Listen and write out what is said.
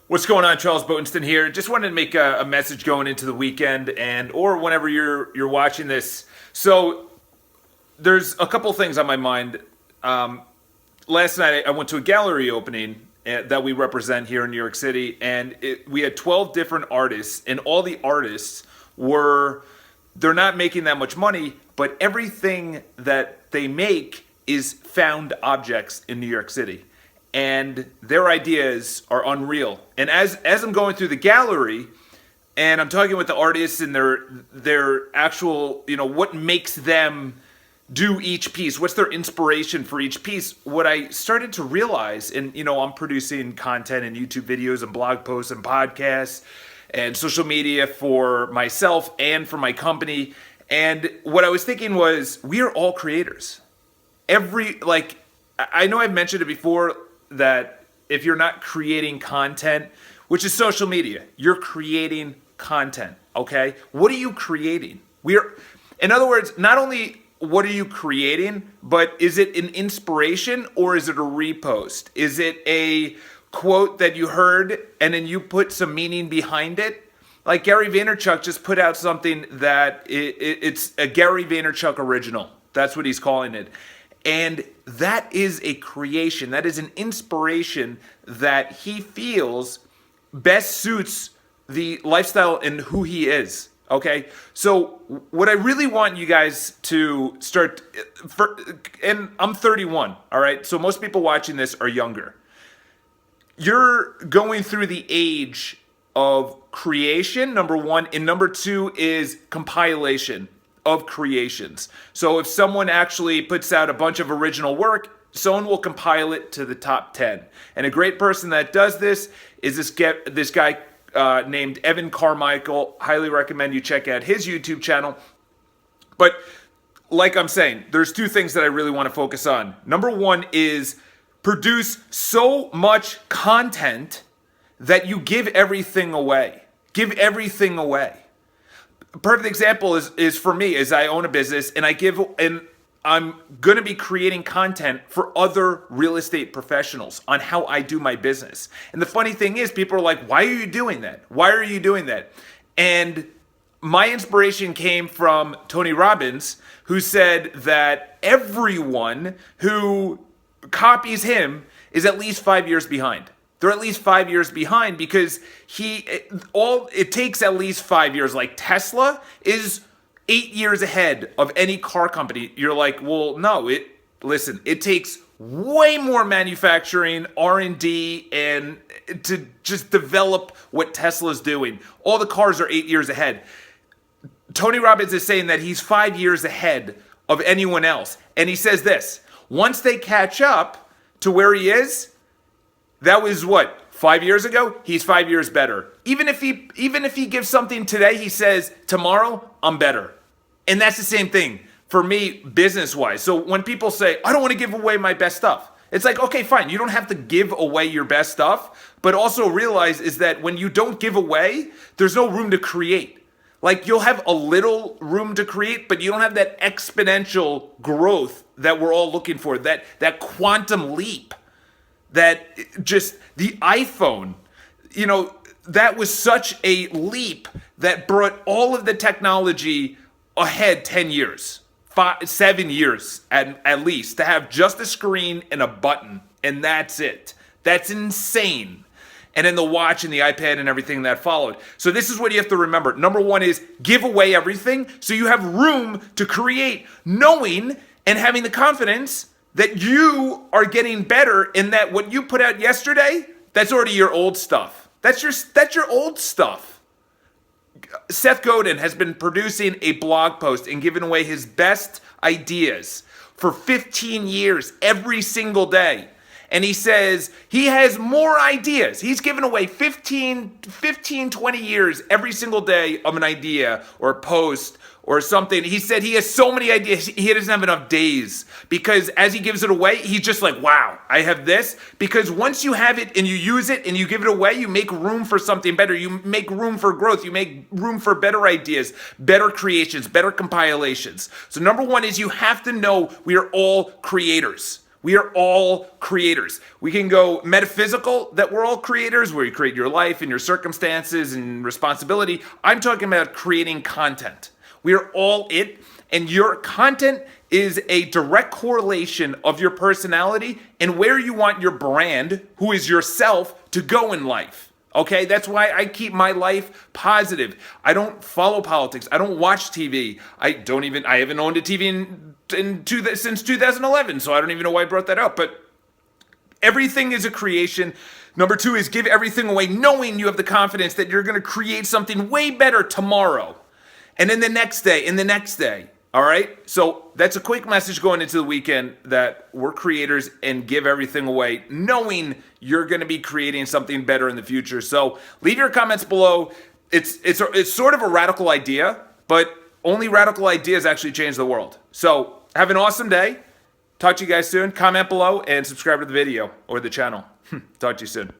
What's going on, Charles Botensten here. Just wanted to make a message going into the weekend and or whenever you're watching this. So there's a couple things on my mind. Last night I went to a gallery opening that we represent here in New York City, and we had 12 different artists, and all the artists they're not making that much money, but everything that they make is found objects in New York City. And their ideas are unreal. And as I'm going through the gallery and I'm talking with the artists and their actual, what makes them do each piece, what's their inspiration for each piece, what I started to realize, and I'm producing content and YouTube videos and blog posts and podcasts and social media for myself and for my company. And what I was thinking was, we are all creators. I know I've mentioned it before, that if you're not creating content, which is social media, you're creating content, okay? What are you creating? In other words, not only what are you creating, but is it an inspiration or is it a repost? Is it a quote that you heard and then you put some meaning behind it? Like Gary Vaynerchuk just put out something that it's a Gary Vaynerchuk original. That's what he's calling it. And that is a creation. That is an inspiration that he feels best suits the lifestyle and who he is. Okay? So what I really want you guys to start, and I'm 31, all right? So most people watching this are younger. You're going through the age of creation, number one, and number two is compilation of creations. So if someone actually puts out a bunch of original work, someone will compile it to the top 10. And a great person that does this is this guy named Evan Carmichael. Highly recommend you check out his YouTube channel. But like I'm saying, there's two things that I really want to focus on. Number one is produce so much content that you give everything away. Give everything away. A perfect example is for me, is I own a business and I'm going to be creating content for other real estate professionals on how I do my business. And the funny thing is, people are like, why are you doing that? Why are you doing that? And my inspiration came from Tony Robbins, who said that everyone who copies him is at least 5 years behind. They're at least 5 years behind because it takes at least 5 years. Like Tesla is 8 years ahead of any car company. You're like, well, no, it takes way more manufacturing, R&D, and to just develop what Tesla's doing. All the cars are 8 years ahead. Tony Robbins is saying that he's 5 years ahead of anyone else. And he says this, once they catch up to where he is, that was what, 5 years ago? He's 5 years better. Even if he gives something today, he says, tomorrow, I'm better. And that's the same thing for me business-wise. So when people say, I don't want to give away my best stuff, it's like, okay, fine. You don't have to give away your best stuff, but also realize is that when you don't give away, there's no room to create. Like you'll have a little room to create, but you don't have that exponential growth that we're all looking for, that quantum leap. That just the iPhone, that was such a leap that brought all of the technology ahead 10 years, 7 years at least, to have just a screen and a button, and that's it. That's insane. And then the watch and the iPad and everything that followed. So this is what you have to remember. Number one is give away everything so you have room to create, knowing and having the confidence that you are getting better, and that what you put out yesterday, that's already your old stuff. That's your old stuff. Seth Godin has been producing a blog post and giving away his best ideas for 15 years every single day. And he says he has more ideas. He's given away 15, 20 years every single day of an idea or a post or something. He said he has so many ideas, he doesn't have enough days, because as he gives it away, he's just like, wow, I have this. Because once you have it and you use it and you give it away, you make room for something better. You make room for growth. You make room for better ideas, better creations, better compilations. So number one is you have to know we are all creators. We are all creators. We can go metaphysical, that we're all creators, where you create your life and your circumstances and responsibility. I'm talking about creating content. We are all it, and your content is a direct correlation of your personality and where you want your brand, who is yourself, to go in life. Okay, that's why I keep my life positive. I don't follow politics. I don't watch TV. I haven't owned a TV since 2011, so I don't even know why I brought that up. But everything is a creation. Number 2 is give everything away, knowing you have the confidence that you're going to create something way better tomorrow, and then the next day, and the next day. All right? So that's a quick message going into the weekend, that we're creators and give everything away, knowing you're going to be creating something better in the future. So leave your comments below. It's sort of a radical idea, but only radical ideas actually change the world. So have an awesome day. Talk to you guys soon. Comment below and subscribe to the video or the channel. Talk to you soon.